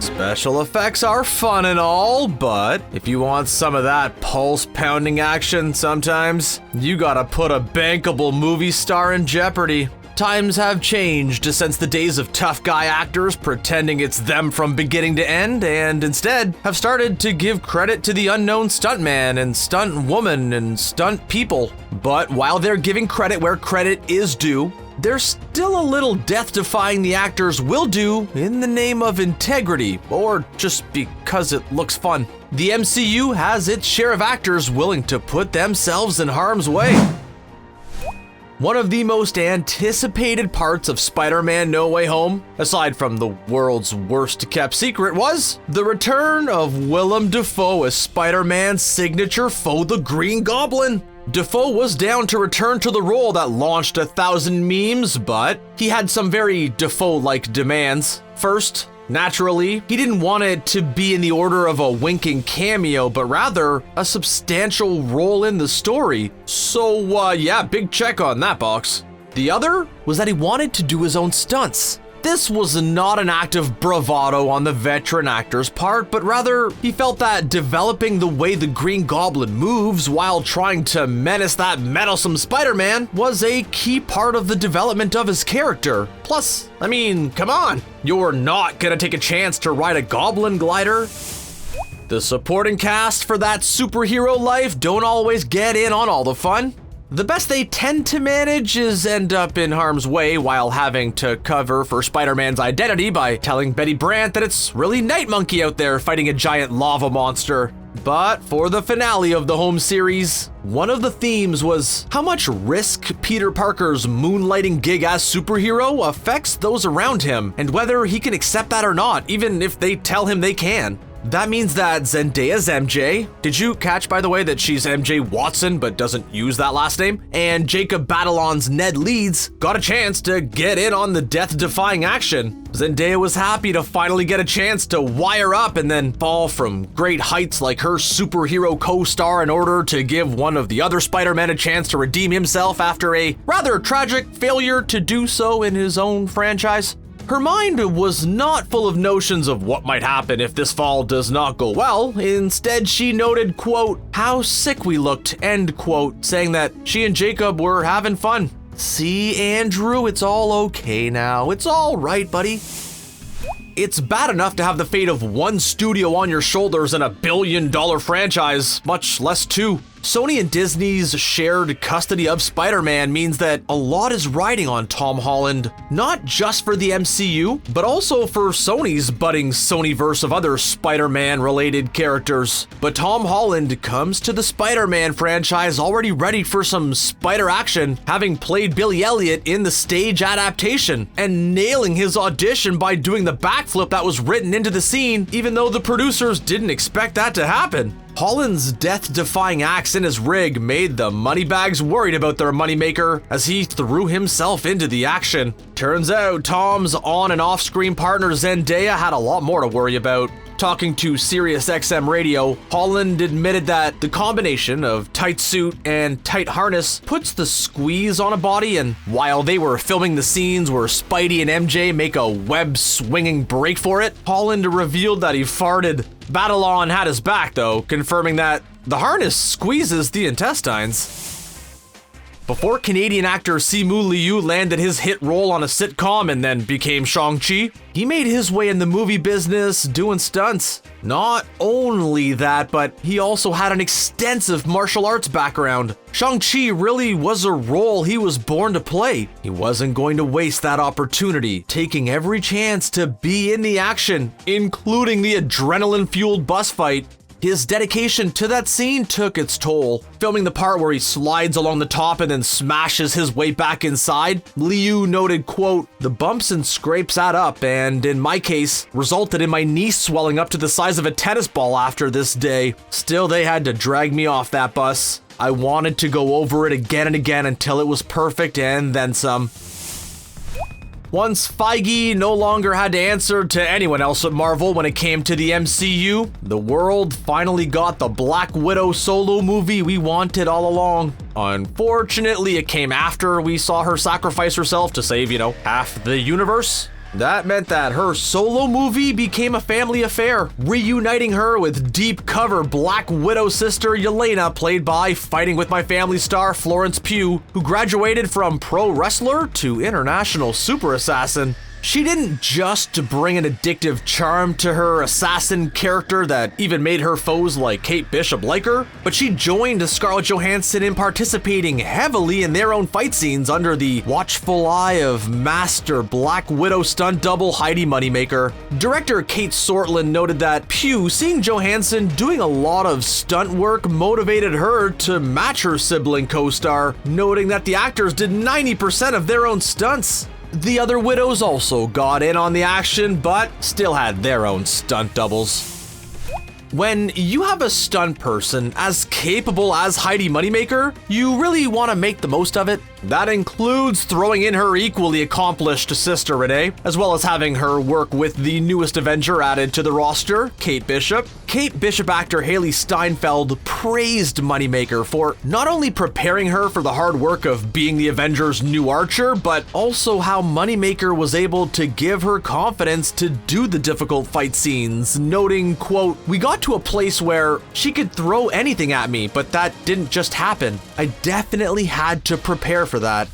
Special effects are fun and all, but if you want some of that pulse-pounding action sometimes, you gotta put a bankable movie star in jeopardy. Times have changed since the days of tough guy actors pretending it's them from beginning to end, and instead have started to give credit to the unknown stuntman and stunt woman and stunt people. But while they're giving credit where credit is due, there's still a little death-defying the actors will do in the name of integrity, or just because it looks fun. The MCU has its share of actors willing to put themselves in harm's way. One of the most anticipated parts of Spider-Man No Way Home, aside from the world's worst kept secret, was the return of Willem Defoe as Spider-Man's signature foe, the Green Goblin. Defoe was down to return to the role that launched 1,000 memes, but he had some very Defoe-like demands. First, naturally, he didn't want it to be in the order of a winking cameo, but rather a substantial role in the story. So, yeah, big check on that box. The other was that he wanted to do his own stunts. This was not an act of bravado on the veteran actor's part, but rather he felt that developing the way the Green Goblin moves while trying to menace that meddlesome Spider-Man was a key part of the development of his character. Plus, I mean, come on, you're not gonna take a chance to ride a goblin glider. The supporting cast for that superhero life don't always get in on all the fun. The best they tend to manage is end up in harm's way while having to cover for Spider-Man's identity by telling Betty Brant that it's really Night Monkey out there fighting a giant lava monster. But for the finale of the home series, one of the themes was how much risk Peter Parker's moonlighting gig as superhero affects those around him, and whether he can accept that or not, even if they tell him they can. That means that Zendeya's MJ, did you catch by the way that she's MJ Watson but doesn't use that last name? And Jacob Batalon's Ned Leeds got a chance to get in on the death-defying action. Zendaya was happy to finally get a chance to wire up and then fall from great heights like her superhero co-star in order to give one of the other Spider-Men a chance to redeem himself after a rather tragic failure to do so in his own franchise. Her mind was not full of notions of what might happen if this fall does not go well. Instead, she noted, quote, how sick we looked, end quote, saying that she and Jacob were having fun. See, Andrew, it's all okay now. It's all right, buddy. It's bad enough to have the fate of one studio on your shoulders in a billion-dollar franchise, much less two. Sony and Disney's shared custody of Spider-Man means that a lot is riding on Tom Holland, not just for the MCU, but also for Sony's budding Sonyverse of other Spider-Man-related characters. But Tom Holland comes to the Spider-Man franchise already ready for some spider action, having played Billy Elliot in the stage adaptation, and nailing his audition by doing the backflip that was written into the scene, even though the producers didn't expect that to happen. Holland's death-defying acts in his rig made the moneybags worried about their moneymaker as he threw himself into the action. Turns out Tom's on- and off-screen partner Zendaya had a lot more to worry about. Talking to SiriusXM Radio, Holland admitted that the combination of tight suit and tight harness puts the squeeze on a body, and while they were filming the scenes where Spidey and MJ make a web-swinging break for it, Holland revealed that he farted. Batalon had his back though, confirming that the harness squeezes the intestines. Before Canadian actor Simu Liu landed his hit role on a sitcom and then became Shang-Chi, he made his way in the movie business doing stunts. Not only that, but he also had an extensive martial arts background. Shang-Chi really was a role he was born to play. He wasn't going to waste that opportunity, taking every chance to be in the action, including the adrenaline-fueled bus fight. His dedication to that scene took its toll. Filming the part where he slides along the top and then smashes his way back inside, Liu noted, quote, the bumps and scrapes add up and, in my case, resulted in my knee swelling up to the size of a tennis ball after this day. Still, they had to drag me off that bus. I wanted to go over it again and again until it was perfect and then some. Once Feige no longer had to answer to anyone else at Marvel when it came to the MCU, the world finally got the Black Widow solo movie we wanted all along. Unfortunately, it came after we saw her sacrifice herself to save, half the universe. That meant that her solo movie became a family affair, reuniting her with deep cover Black Widow sister Yelena, played by Fighting With My Family star Florence Pugh, who graduated from pro wrestler to international super assassin. She didn't just bring an addictive charm to her assassin character that even made her foes like Kate Bishop like her, but she joined Scarlett Johansson in participating heavily in their own fight scenes under the watchful eye of master Black Widow stunt double Heidi Moneymaker. Director Kate Sortland noted that Pugh seeing Johansson doing a lot of stunt work motivated her to match her sibling co-star, noting that the actors did 90% of their own stunts. The other widows also got in on the action, but still had their own stunt doubles. When you have a stunt person as capable as Heidi Moneymaker, you really want to make the most of it. That includes throwing in her equally accomplished sister Renee, as well as having her work with the newest Avenger added to the roster, Kate Bishop. Kate Bishop actor Hallie Steinfeld praised Moneymaker for not only preparing her for the hard work of being the Avengers' new Archer, but also how Moneymaker was able to give her confidence to do the difficult fight scenes, noting, quote, "We got to a place where she could throw anything at me, but that didn't just happen. I definitely had to prepare for that."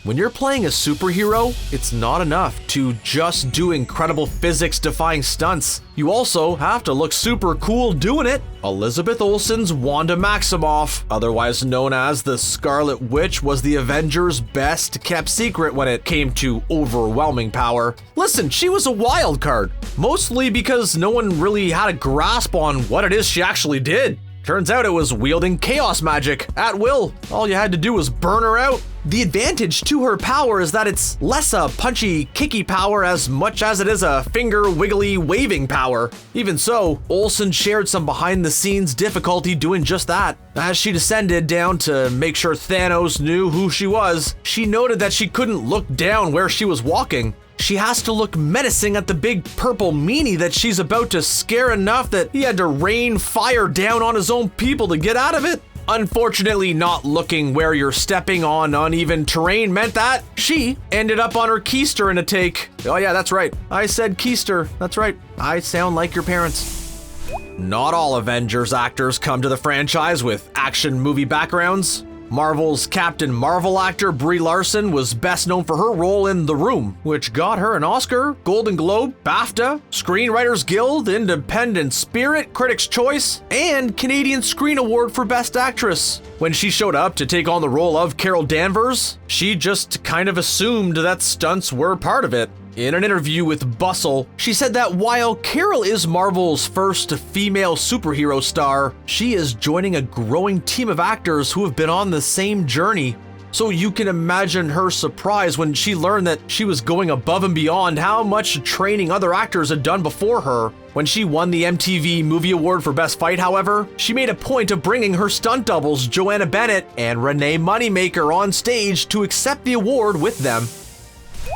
When you're playing a superhero, it's not enough to just do incredible physics-defying stunts. You also have to look super cool doing it. Elizabeth Olsen's Wanda Maximoff, otherwise known as the Scarlet Witch, was the Avengers' best-kept secret when it came to overwhelming power. Listen, she was a wild card, mostly because no one really had a grasp on what it is she actually did. Turns out it was wielding chaos magic at will. All you had to do was burn her out. The advantage to her power is that it's less a punchy, kicky power as much as it is a finger-wiggly, waving power. Even so, Olsen shared some behind-the-scenes difficulty doing just that. As she descended down to make sure Thanos knew who she was, she noted that she couldn't look down where she was walking. She has to look menacing at the big purple meanie that she's about to scare enough that he had to rain fire down on his own people to get out of it. Unfortunately, not looking where you're stepping on uneven terrain meant that she ended up on her keister in a take. Oh yeah, that's right. I said keister. That's right. I sound like your parents. Not all Avengers actors come to the franchise with action movie backgrounds. Marvel's Captain Marvel actor Brie Larson was best known for her role in The Room, which got her an Oscar, Golden Globe, BAFTA, Screenwriters Guild, Independent Spirit, Critics' Choice, and Canadian Screen Award for Best Actress. When she showed up to take on the role of Carol Danvers, she just kind of assumed that stunts were part of it. In an interview with Bustle, she said that while Carol is Marvel's first female superhero star, she is joining a growing team of actors who have been on the same journey. So you can imagine her surprise when she learned that she was going above and beyond how much training other actors had done before her. When she won the MTV Movie Award for Best Fight, however, she made a point of bringing her stunt doubles Joanna Bennett and Renee Moneymaker on stage to accept the award with them.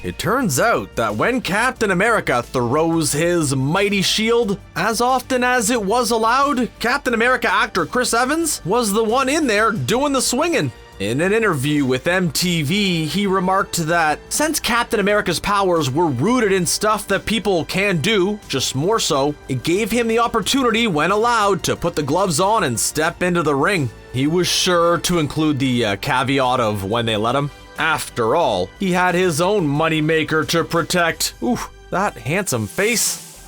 It turns out that when Captain America throws his mighty shield, as often as it was allowed, Captain America actor Chris Evans was the one in there doing the swinging. In an interview with MTV, he remarked that since Captain America's powers were rooted in stuff that people can do, just more so, it gave him the opportunity when allowed to put the gloves on and step into the ring. He was sure to include the caveat of when they let him. After all, he had his own moneymaker to protect. Ooh, that handsome face.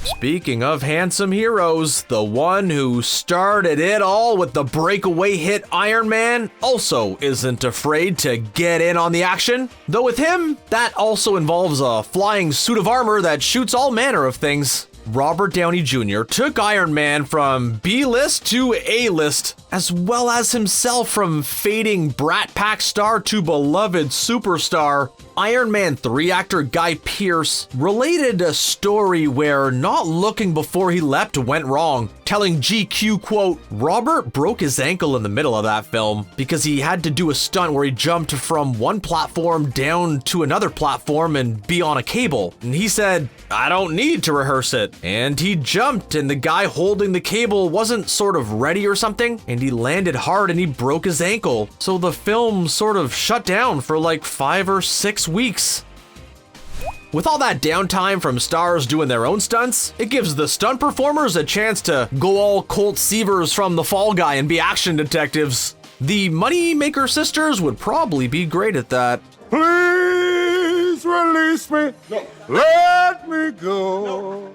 Speaking of handsome heroes, the one who started it all with the breakaway hit Iron Man also isn't afraid to get in on the action. Though with him, that also involves a flying suit of armor that shoots all manner of things. Robert Downey Jr. took Iron Man from B-list to A-list, as well as himself from fading Brat Pack star to beloved superstar. Iron Man 3 actor Guy Pearce related a story where not looking before he leapt went wrong, telling GQ, quote, "Robert broke his ankle in the middle of that film because he had to do a stunt where he jumped from one platform down to another platform and be on a cable. And he said, I don't need to rehearse it. And he jumped and the guy holding the cable wasn't sort of ready or something, and he landed hard and he broke his ankle. So the film sort of shut down for like 5 or 6 weeks. With all that downtime from stars doing their own stunts, it gives the stunt performers a chance to go all Colt Seavers from The Fall Guy and be action detectives. The Moneymaker sisters would probably be great at that. Please release me. No. Let me go. No.